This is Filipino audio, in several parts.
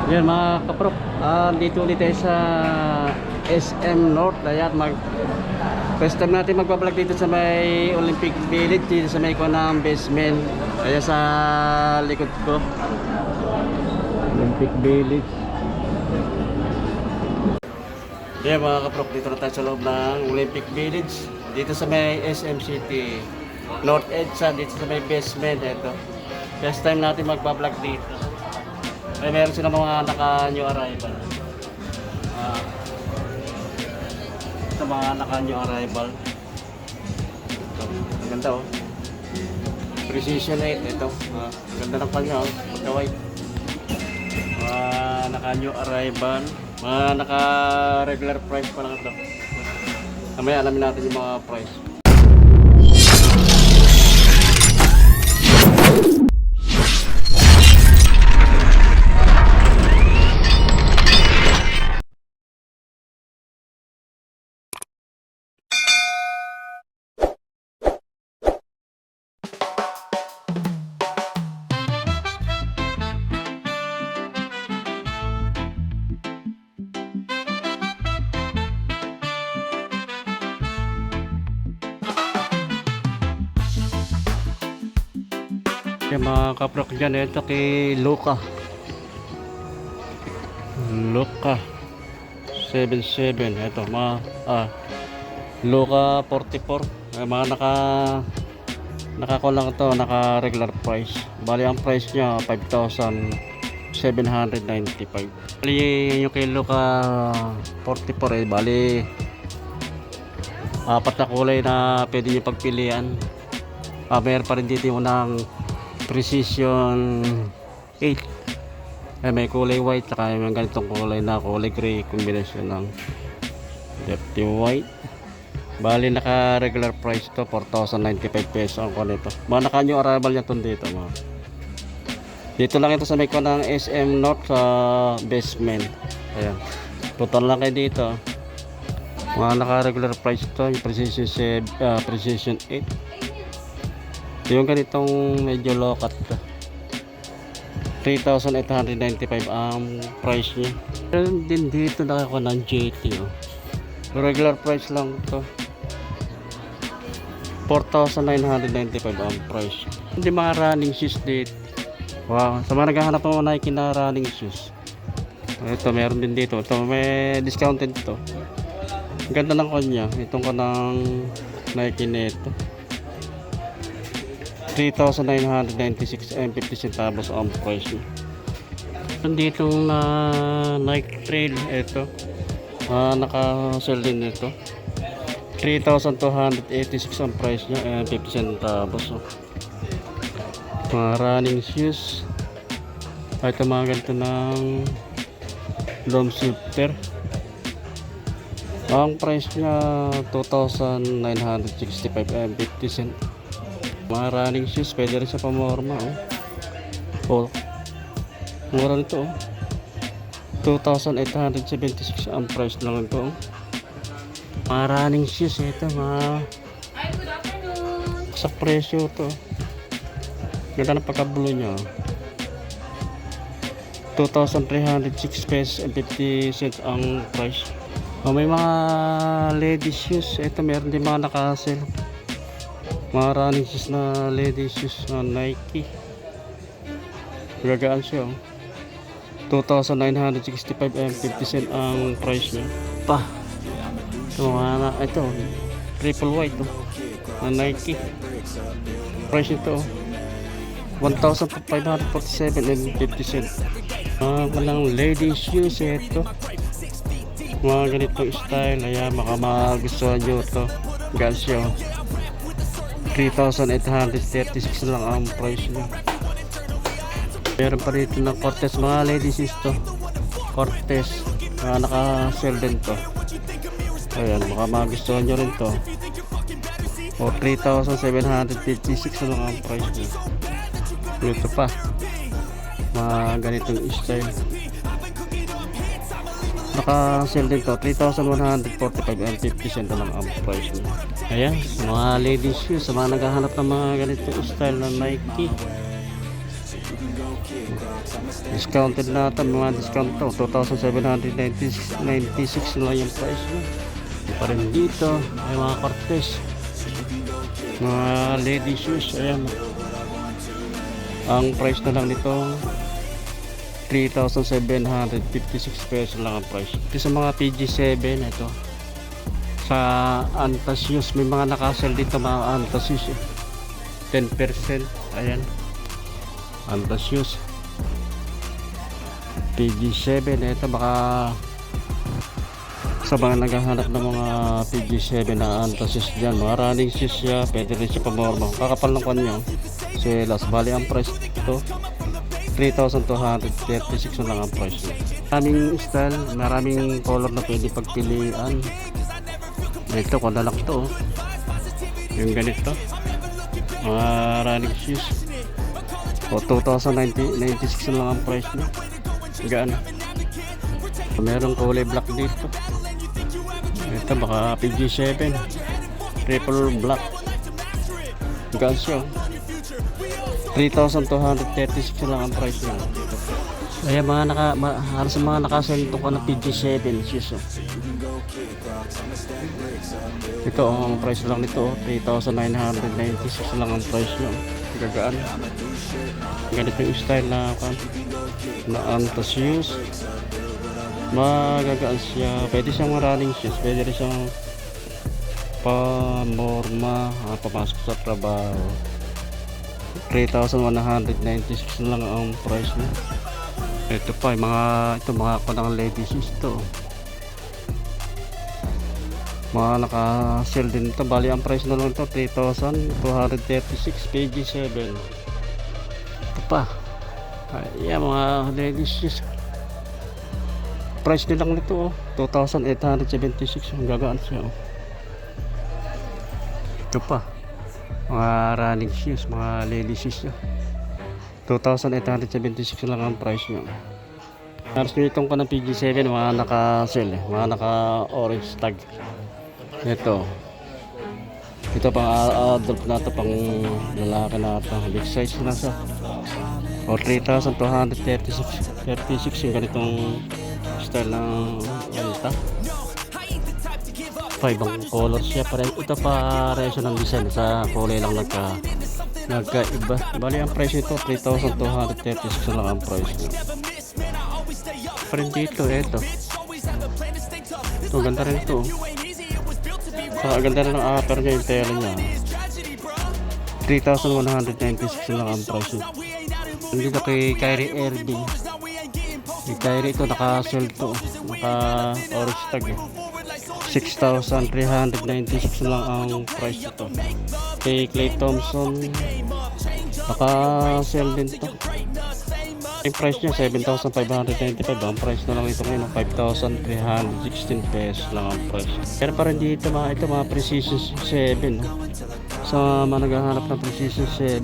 Yan mga kaprop, dito ulit tayo sa SM North. Ayan, first time natin magbablog dito sa may Olympic Village, dito sa may ng basement. Ayan sa likod ko, Olympic Village. Yan mga kaprop, dito na tayo sa loob ng Olympic Village, dito sa may SM City North Edge, dito sa may basement. Ito, first time natin magbablog dito. Ay, meron sila mga naka-new arrival. Ito mga naka-new arrival. Ito, ang ganda oh. Precision 8 ito. Ganda ng kanya oh, pagka-white. Naka-new arrival. Mga naka-regular price pa lang ito. Mamaya alamin natin yung mga price. Yung mga kaprok dyan, ito kay Luca 77. Ito mga Luca 44. Mga nakakulang ito, naka regular price. Bali ang price nya 5,795. Bali yung kay Luca 44 bali apat na kulay na pwede nyo pagpilian. Mayroon pa rin dito yung ng Precision 8. May kulay white, saka yung ganitong kulay na kulay gray, combination ng dirty white. Bali naka regular price to 4,095 pesos ang nito. Mga naka new arrival niya dito mga. Dito lang ito sa may ng SM North sa basement. Ayan, total lang kayo dito. Mga naka regular price to yung Precision 8. Yung ganitong medyo low-cut 3,895 ang price niya. Meron din dito nakakuha ng JT oh. Regular price lang to 4,995 ang price. Hindi mga running shoes dito. Wow, sa mga naghahanap ng Nike na running shoes, ito meron din dito. Ito may discounted to. Ang ganda ng kanya. Itong ko ng Nike nito 3,996 and 50 centavos ang price niya. Nandito na Nike Trail. Ito naka-sell din ito 3,286 ang price niya and 50 centavos. Mga running shoes. Ito mga ganito ng Dome Shifter. Ang price niya 2,965 and 50 cent. Mga running shoes, pwede rin sa pamorma oh. Mura nito oh. 2,876 ang price lang ito oh. Mga running shoes, ito mga sa presyo to. Ganda ng pagka-blue nya oh. 2,306 pesos and 50 cents ang price. May mga ladies shoes. Ito meron din mga naka-sale. Mga running shoes na ladies shoes na Nike. Gagaan siya oh. 2,965 and 50 cent ang price niya. Ito triple white oh, na Nike. Price nito oh, 1,547 and 50 cent. Walang ladies shoes ito. Mga ganitong style. Ayan, baka magustuhan nyo ito. Gagaan siya oh. 3,836 lang ang price niya. Meron pa rito ng Cortez, mga ladies ito. Cortez, naka-sell din to. Ayan, baka magustuhan nyo rin to. 3,756 lang ang price niya. Ito pa, mga ganitong style. Naka-sell din to 3,145 and 50 cent lang ang price niya. Ayan, mga ladies shoes, sa mga naghahanap ng mga ganitong style na Nike. Discounted na ito, mga discount to. 2,796 na lang yung price mo. Pa rin dito ay mga Cortez, mga lady shoes. Ayan, ang price na lang nito 3,756 pesos lang ang price. Ito sa mga PG7, ito sa Antas shoes, may mga nakasell dito mga Antas shoes 10%. Ayan, Antas shoes PG7. Ito baka sa mga naghahanap ng mga PG7 na Antas shoes dyan, mga running shoes siya, pwede rin siya pamorma. Kakapal ng kanya selas. Bali ang price ito 3,236 na lang ang price niya. Maraming style, maraming color na pwede pagpilian. Ito, kung lalak to, yung ganito, mga running shoes, o 2,096 na lang ang price niya. Gaan. Merong kulay black dito. Ito baka PG7 triple black. Gaan siya, 3,236 na lang ang price niya. Kaya halos mga nakasell ito ka ng PG7 shoes. Ito ang price lang nito, 3,996 lang ang price niya. Gagaan. Ganito yung style na Antas shoes. Magagaan siya. Pwede siyang running shoes, pwede rin siyang pamorma, papasok sa trabaho. 3,196 lang ang price niya. Ito pa mga kunang lady shoes to. Mga naka-sell din ito. Bali ang price na lang ito 3,236 PG7. Ito pa. Ayan, mga lady shoes. Price din lang nito 2,876. Ang gagaan siya. Ito pa, mga running shoes, mga lady shoes. 2,876 lang ang price nyo. Halos nyo itong kanang PG7, mga naka-sell, mga naka-orange tag. Ito pang adult na ito, pang lalaki na ito, big size na siya. O 3,236 yung ganitong style ng alta. Ibang color siya, ito pareho ng design, sa kulay lang nagkaiba. Bali ang price ito 3,236 lang ang price niya. Parang dito, ito ganda rin ito. Ganda rin ang upper niya, yung tela niya. 3,196 lang ang price niya. Dito kay Kyrie Irving, kay Kyrie ito naka-sell to, naka-orange tag 6,396 lang ang price ito. Kay Klay Thompson naka-sell din to. Yung price niya 7,595. Ang price na lang ito ngayon 5,316 pesos lang ang price. Pero parang dito mga Precision 7 sa mga naghahanap ng Precision 7.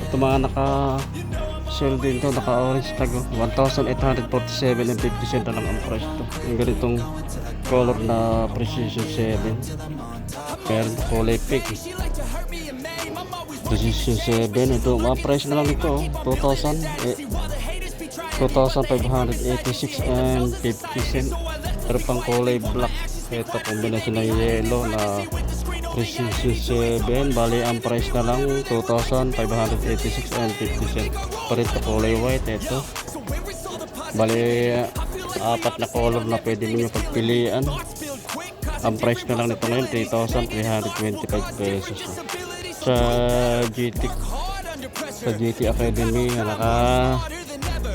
Ito mga naka-sell din to, naka-orange tag 1,847 and 50 cents na lang ang price to. Yung ganitong color na Precision 7. Pero kulay pink. Precision 7, ito mga price na lang ito 2,586 and 50 cents. Pero pang kulay black, ito kombinasyon ng yellow na Precision 7. Bali ang price na lang 2,586 and 50 cents. Pero ito kulay white, ito bali apat na color na pwede niyo pagpilian. Ang price na lang nito ngayon 3,325 pesos. Sa GT Academy naka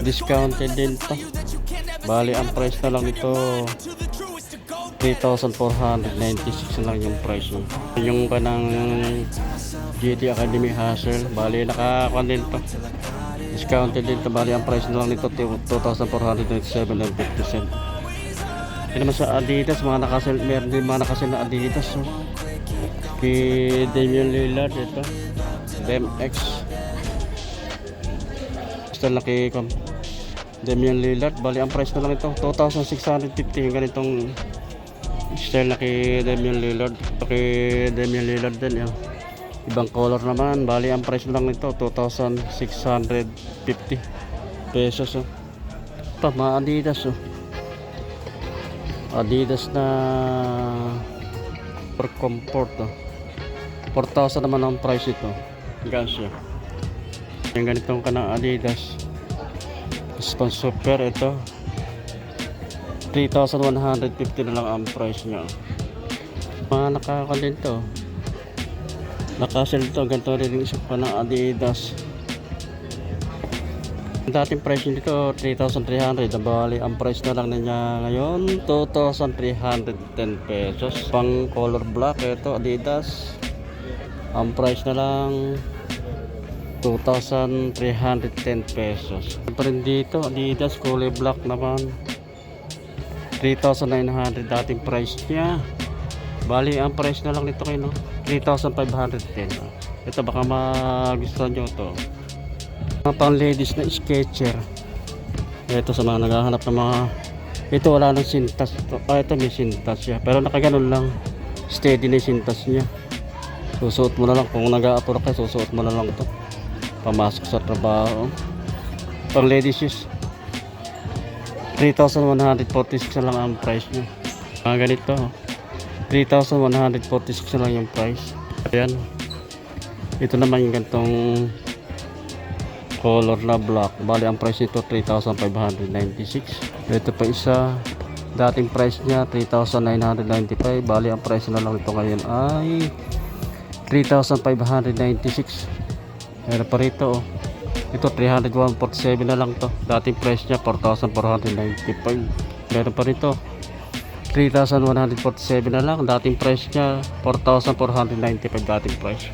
discounted din to. Bali ang price na lang nito 3,496 lang yung price niya. Yung kanang GT Academy Hustle, bali naka-kuan din to, discounted din to. Bali ang price na lang nito 2,497 and 50 cents. Yan naman sa Adidas, mga nakasell, meron din mga nakasell na Adidas. Kay Damian Lillard, ito DMX style na kay Damian Lillard. Bali ang price na lang ito 2,650 yung ganitong style na kay Damian Lillard. Ito kay Damian Lillard din yun. Ibang color naman, bali ang price na lang nito 2,650 pesos oh. Pa, mga Adidas oh. Adidas na per comfort oh. 4,000 naman ang price ito. Gansya. Yung ganitong kanang Adidas. Spon Super ito. 3,150 na lang ang price niya. Mga nakakalin to. Nakasell to. Ganito rin yung isa pa ng Adidas. Ang dating price nito 3,300. Bali ang price na lang niya ngayon 2,310 pesos. Pang color black ito Adidas. Ang price na lang 2,310 pesos. Pa rin dito Adidas kulay black naman 3,900 dating price niya. Bali ang price na lang nito kayo 3,510. Ito baka magustuhan nyo to. Mga pang ladies na Skechers. Ito sa mga naghahanap ng mga, ito wala nang sintas to. Ito may sintas siya pero nakaganon lang, steady na yung sintas niya. Susuot mo na lang kung nag-a-apura ka, susuot mo na lang to pamasok sa trabaho. Pang ladies is 3,146 na lang ang price niya. Mga ganito 3,146 na lang yung price. Ayan. Ito naman yung ganitong color na black. Bali ang price nito 3,596. Ito pa isa. Dating price niya 3,995. Bali ang price na lang ito ngayon ay 3,596. Meron pa rito oh. Ito 301.47 na lang to. Dating price niya 4,495. Meron pa rito 3,147 na lang. Dating price niya 4,495 dating price.